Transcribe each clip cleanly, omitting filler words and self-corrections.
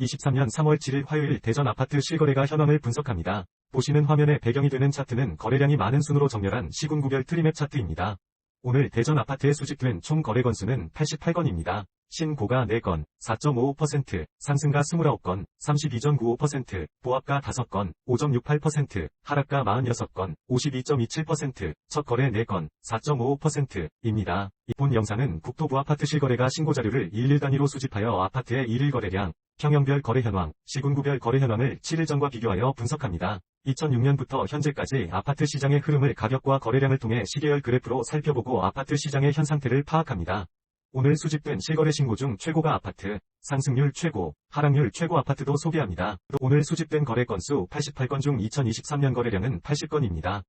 2023년 3월 7일 화요일 대전 아파트 실거래가 현황을 분석합니다. 보시는 화면에 배경이 되는 차트는 거래량이 많은 순으로 정렬한 시군구별 트리맵 차트입니다. 오늘 대전 아파트에 수집된 총 거래 건수는 88건입니다. 신고가 4건, 4.55%, 상승가 29건, 32.95%, 보합가 5건, 5.68%, 하락가 46건, 52.27%, 첫 거래 4건, 4.55%입니다. 본 영상은 국토부 아파트 실거래가 신고자료를 일일 단위로 수집하여 아파트의 일일 거래량, 평형별 거래 현황, 시군구별 거래 현황을 7일 전과 비교하여 분석합니다. 2006년부터 현재까지 아파트 시장의 흐름을 가격과 거래량을 통해 시계열 그래프로 살펴보고 아파트 시장의 현 상태를 파악합니다. 오늘 수집된 실거래 신고 중 최고가 아파트, 상승률 최고, 하락률 최고 아파트도 소개합니다. 오늘 수집된 거래 건수 88건 중 2023년 거래량은 80건입니다.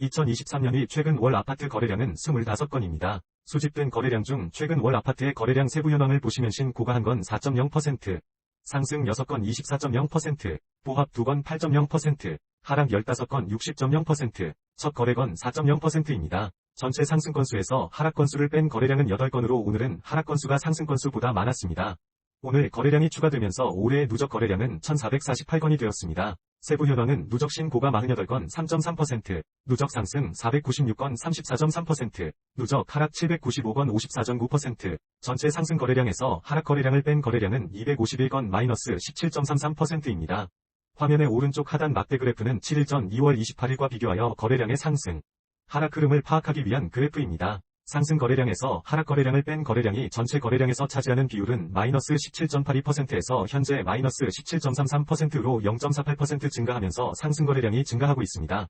2023년이 최근 월 아파트 거래량은 25건입니다. 수집된 거래량 중 최근 월 아파트의 거래량 세부 현황을 보시면 신고가 1건 4.0%, 상승 6건 24.0%, 보합 2건 8.0%, 하락 15건 60.0%, 첫 거래건 4.0%입니다. 전체 상승 건수에서 하락 건수를 뺀 거래량은 8건으로 오늘은 하락 건수가 상승 건수보다 많았습니다. 오늘 거래량이 추가되면서 올해의 누적 거래량은 1448건이 되었습니다. 세부 현황은 누적 신고가 48건 3.3%, 누적 상승 496건 34.3%, 누적 하락 795건 54.9%, 전체 상승 거래량에서 하락 거래량을 뺀 거래량은 251건 마이너스 17.33%입니다. 화면의 오른쪽 하단 막대 그래프는 7일 전 2월 28일과 비교하여 거래량의 상승, 하락 흐름을 파악하기 위한 그래프입니다. 상승 거래량에서 하락 거래량을 뺀 거래량이 전체 거래량에서 차지하는 비율은 마이너스 17.82%에서 현재 마이너스 17.33%로 0.48% 증가하면서 상승 거래량이 증가하고 있습니다.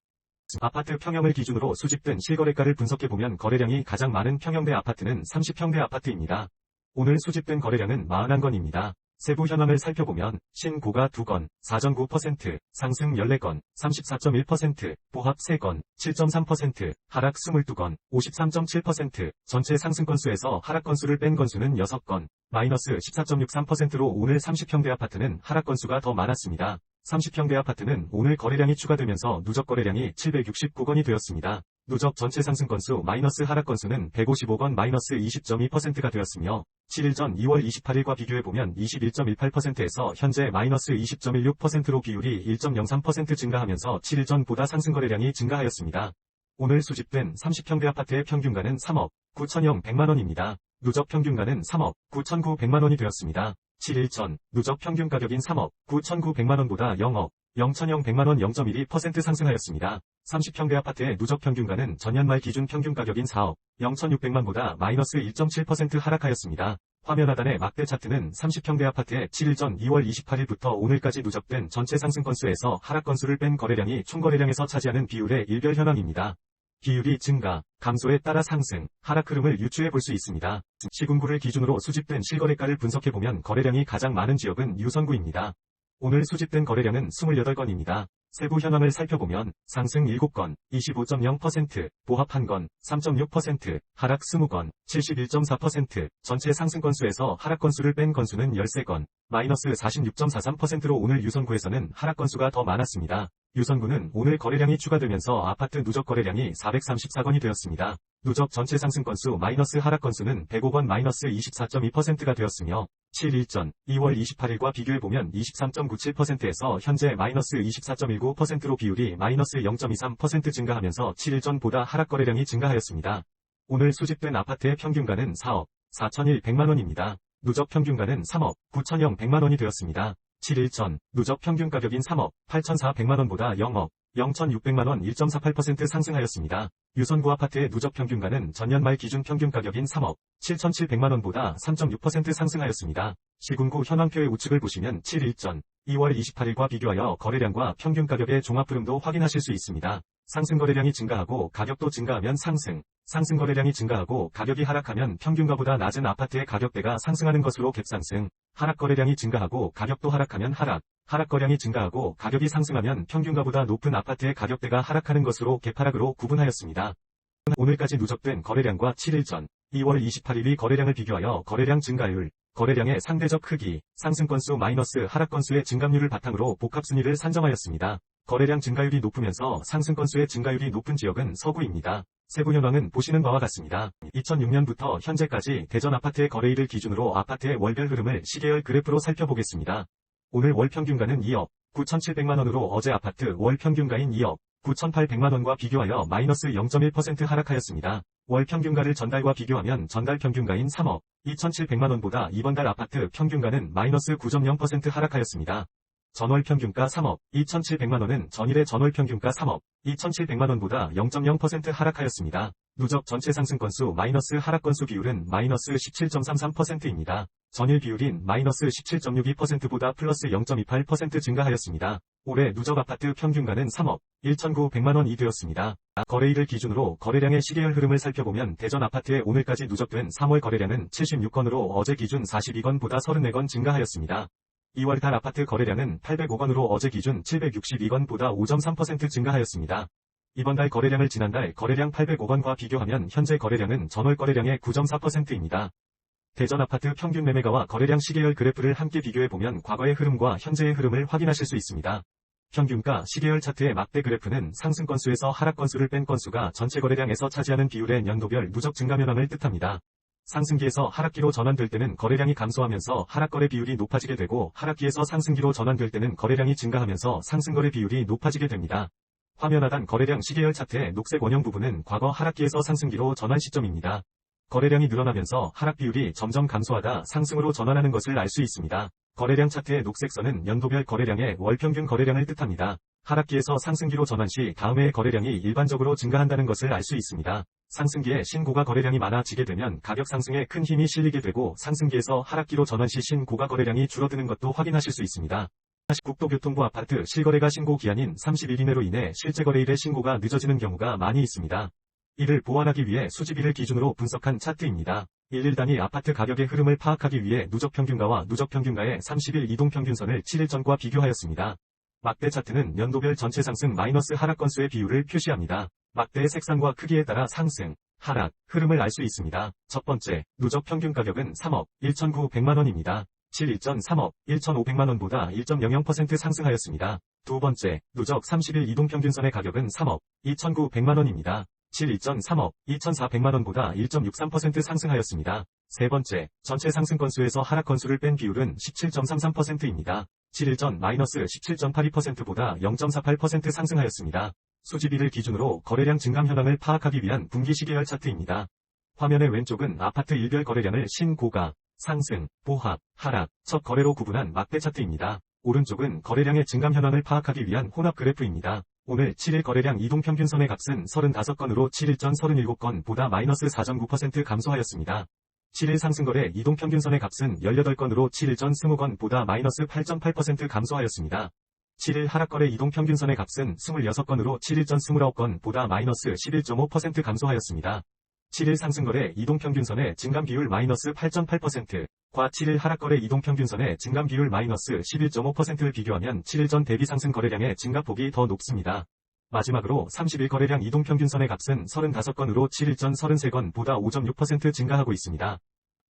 아파트 평형을 기준으로 수집된 실거래가를 분석해보면 거래량이 가장 많은 평형대 아파트는 30평대 아파트입니다. 오늘 수집된 거래량은 41건입니다. 세부 현황을 살펴보면 신고가 2건, 4.9%, 상승 14건, 34.1%, 보합 3건, 7.3%, 하락 22건, 53.7%, 전체 상승 건수에서 하락 건수를 뺀 건수는 6건, 마이너스 14.63%로 오늘 30평대 아파트는 하락 건수가 더 많았습니다. 30평대 아파트는 오늘 거래량이 추가되면서 누적 거래량이 769건이 되었습니다. 누적 전체 상승 건수 마이너스 하락 건수는 155건 마이너스 20.2%가 되었으며 7일 전 2월 28일과 비교해보면 21.18%에서 현재 마이너스 20.16%로 비율이 1.03% 증가하면서 7일 전보다 상승 거래량이 증가하였습니다. 오늘 수집된 30평대 아파트의 평균가는 3억 9천영 100만원입니다. 누적 평균가는 3억 9,900만원이 되었습니다. 7일 전 누적 평균 가격인 3억 9,900만원보다 0억 0천영 100만원 0.12% 상승하였습니다. 30평대 아파트의 누적 평균가는 전년 말 기준 평균 가격인 4억 0,600만보다 마이너스 1.7% 하락하였습니다. 화면 하단의 막대 차트는 30평대 아파트의 7일 전 2월 28일부터 오늘까지 누적된 전체 상승 건수에서 하락 건수를 뺀 거래량이 총 거래량에서 차지하는 비율의 일별 현황입니다. 비율이 증가, 감소에 따라 상승, 하락 흐름을 유추해 볼 수 있습니다. 시군구를 기준으로 수집된 실거래가를 분석해보면 거래량이 가장 많은 지역은 유선구입니다. 오늘 수집된 거래량은 28건입니다. 세부 현황을 살펴보면 상승 7건, 25.0%, 보합 1건, 3.6%, 하락 20건, 71.4%, 전체 상승 건수에서 하락 건수를 뺀 건수는 13건, 마이너스 46.43%로 오늘 유선구에서는 하락 건수가 더 많았습니다. 유선구는 오늘 거래량이 추가되면서 아파트 누적 거래량이 434건이 되었습니다. 누적 전체 상승 건수 마이너스 하락 건수는 105건 마이너스 24.2%가 되었으며 7일 전 2월 28일과 비교해보면 23.97%에서 현재 마이너스 24.19%로 비율이 마이너스 0.23% 증가하면서 7일 전보다 하락 거래량이 증가하였습니다. 오늘 수집된 아파트의 평균가는 4억 4,100만원입니다. 누적 평균가는 3억 9천영 100만원이 되었습니다. 7일 전 누적 평균 가격인 3억 8,400만원보다 0억 0,600만원 1.48% 상승하였습니다. 유선구 아파트의 누적 평균가는 전년 말 기준 평균 가격인 3억 7,700만원보다 3.6% 상승하였습니다. 시군구 현황표의 우측을 보시면 7일 전 2월 28일과 비교하여 거래량과 평균 가격의 종합 흐름도 확인하실 수 있습니다. 상승 거래량이 증가하고 가격도 증가하면 상승, 상승 거래량이 증가하고 가격이 하락하면 평균가보다 낮은 아파트의 가격대가 상승하는 것으로 갭상승, 하락 거래량이 증가하고 가격도 하락하면 하락, 하락 거래량이 증가하고 가격이 상승하면 평균가보다 높은 아파트의 가격대가 하락하는 것으로 갭하락으로 구분하였습니다. 오늘까지 누적된 거래량과 7일 전 2월 28일의 거래량을 비교하여 거래량 증가율, 거래량의 상대적 크기, 상승 건수 마이너스 하락 건수의 증감률을 바탕으로 복합순위를 산정하였습니다. 거래량 증가율이 높으면서 상승 건수의 증가율이 높은 지역은 서구입니다. 세부 현황은 보시는 바와 같습니다. 2006년부터 현재까지 대전 아파트의 거래일을 기준으로 아파트의 월별 흐름을 시계열 그래프로 살펴보겠습니다. 오늘 월 평균가는 2억 9,700만원으로 어제 아파트 월 평균가인 2억 9,800만원과 비교하여 마이너스 0.1% 하락하였습니다. 월 평균가를 전달과 비교하면 전달 평균가인 3억 2,700만원보다 이번 달 아파트 평균가는 마이너스 9.0% 하락하였습니다. 전월 평균가 3억 2,700만원은 전일의 전월 평균가 3억 2,700만원보다 0.0% 하락하였습니다. 누적 전체 상승 건수 마이너스 하락 건수 비율은 마이너스 17.33%입니다. 전일 비율인 마이너스 17.62%보다 플러스 0.28% 증가하였습니다. 올해 누적 아파트 평균가는 3억 1,900만원이 되었습니다. 거래일을 기준으로 거래량의 시계열 흐름을 살펴보면 대전 아파트의 오늘까지 누적된 3월 거래량은 76건으로 어제 기준 42건보다 34건 증가하였습니다. 2월 달 아파트 거래량은 805건으로 어제 기준 762건보다 5.3% 증가하였습니다. 이번 달 거래량을 지난달 거래량 805건과 비교하면 현재 거래량은 전월 거래량의 9.4%입니다. 대전 아파트 평균 매매가와 거래량 시계열 그래프를 함께 비교해보면 과거의 흐름과 현재의 흐름을 확인하실 수 있습니다. 평균가 시계열 차트의 막대 그래프는 상승 건수에서 하락 건수를 뺀 건수가 전체 거래량에서 차지하는 비율의 연도별 누적 증가 현황을 뜻합니다. 상승기에서 하락기로 전환될 때는 거래량이 감소하면서 하락거래 비율이 높아지게 되고 하락기에서 상승기로 전환될 때는 거래량이 증가하면서 상승거래 비율이 높아지게 됩니다. 화면 하단 거래량 시계열 차트의 녹색 원형 부분은 과거 하락기에서 상승기로 전환 시점입니다. 거래량이 늘어나면서 하락 비율이 점점 감소하다 상승으로 전환하는 것을 알 수 있습니다. 거래량 차트의 녹색 선은 연도별 거래량의 월평균 거래량을 뜻합니다. 하락기에서 상승기로 전환 시 다음 해의 거래량이 일반적으로 증가한다는 것을 알 수 있습니다. 상승기에 신고가 거래량이 많아지게 되면 가격 상승에 큰 힘이 실리게 되고 상승기에서 하락기로 전환 시 신고가 거래량이 줄어드는 것도 확인하실 수 있습니다. 국토교통부 아파트 실거래가 신고 기한인 30일 이내로 인해 실제 거래일의 신고가 늦어지는 경우가 많이 있습니다. 이를 보완하기 위해 수집일을 기준으로 분석한 차트입니다. 일일 단위 아파트 가격의 흐름을 파악하기 위해 누적평균가와 누적평균가의 30일 이동평균선을 7일 전과 비교하였습니다. 막대 차트는 연도별 전체 상승 마이너스 하락 건수의 비율을 표시합니다. 막대의 색상과 크기에 따라 상승, 하락, 흐름을 알 수 있습니다. 첫 번째, 누적 평균 가격은 3억 1,900만원입니다. 7일 전 3억 1,500만원보다 1.00% 상승하였습니다. 두 번째, 누적 30일 이동평균선의 가격은 3억 2,900만원입니다. 7일 전 3억 2,400만원보다 1.63% 상승하였습니다. 세 번째, 전체 상승 건수에서 하락 건수를 뺀 비율은 17.33%입니다. 7일 전 마이너스 17.82%보다 0.48% 상승하였습니다. 수집일을 기준으로 거래량 증감 현황을 파악하기 위한 분기 시계열 차트입니다. 화면의 왼쪽은 아파트 일별 거래량을 신고가, 상승, 보합, 하락, 첫 거래로 구분한 막대 차트입니다. 오른쪽은 거래량의 증감 현황을 파악하기 위한 혼합 그래프입니다. 오늘 7일 거래량 이동평균선의 값은 35건으로 7일 전 37건보다 마이너스 4.9% 감소하였습니다. 7일 상승거래 이동평균선의 값은 18건으로 7일 전 20건보다 마이너스 8.8% 감소하였습니다. 7일 하락거래 이동평균선의 값은 26건으로 7일 전 29건보다 마이너스 11.5% 감소하였습니다. 7일 상승거래 이동평균선의 증감 비율 마이너스 8.8%과 7일 하락거래 이동평균선의 증감 비율 마이너스 11.5%를 비교하면 7일 전 대비 상승 거래량의 증가폭이 더 높습니다. 마지막으로 30일 거래량 이동평균선의 값은 35건으로 7일 전 33건보다 5.6% 증가하고 있습니다.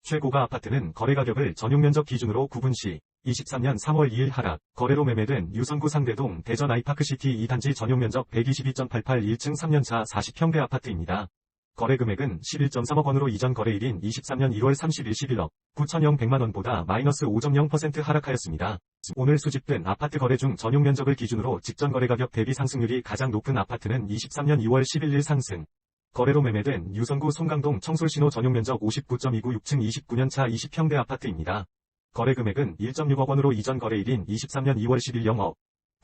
최고가 아파트는 거래가격을 전용면적 기준으로 구분 시 23년 3월 2일 하락, 거래로 매매된 유성구 상대동 대전 아이파크시티 2단지 전용면적 122.88 1층 3년차 40평대 아파트입니다. 거래금액은 11.3억 원으로 이전 거래일인 23년 1월 30일 11억 9,100만원보다 마이너스 5.0% 하락하였습니다. 오늘 수집된 아파트 거래 중 전용면적을 기준으로 직전 거래가격 대비 상승률이 가장 높은 아파트는 23년 2월 11일 상승. 거래로 매매된 유성구 송강동 청솔신호 전용면적 59.29 6층 29년차 20평대 아파트입니다. 거래금액은 1.6억 원으로 이전 거래일인 23년 2월 10일 0억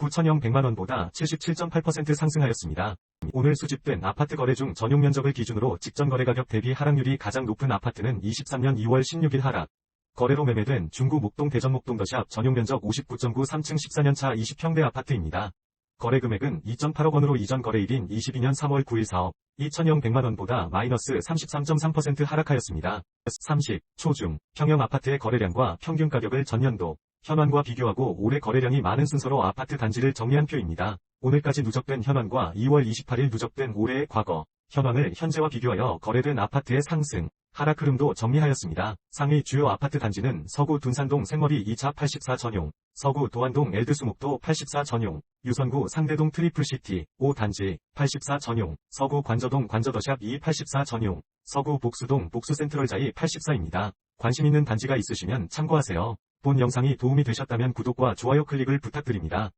9,100만원보다 77.8% 상승하였습니다. 오늘 수집된 아파트 거래 중 전용면적을 기준으로 직전 거래가격 대비 하락률이 가장 높은 아파트는 23년 2월 16일 하락. 거래로 매매된 중구 목동 대전 목동 더샵 전용면적 59.9 3층 14년차 20평대 아파트입니다. 거래금액은 2.8억 원으로 이전 거래일인 22년 3월 9일 4억 2,100만원보다 마이너스 33.3% 하락하였습니다. 30. 초중, 평형 아파트의 거래량과 평균 가격을 전년도, 현황과 비교하고 올해 거래량이 많은 순서로 아파트 단지를 정리한 표입니다. 오늘까지 누적된 현황과 2월 28일 누적된 올해의 과거, 현황을 현재와 비교하여 거래된 아파트의 상승, 하락 흐름도 정리하였습니다. 상위 주요 아파트 단지는 서구 둔산동 생머리 2차 84 전용, 서구 도안동 엘드수목도 84 전용, 유선구 상대동 트리플시티 5단지 84 전용, 서구 관저동 관저더샵 2 84 전용, 서구 복수동 복수센트럴자이 84입니다. 관심 있는 단지가 있으시면 참고하세요. 본 영상이 도움이 되셨다면 구독과 좋아요 클릭을 부탁드립니다.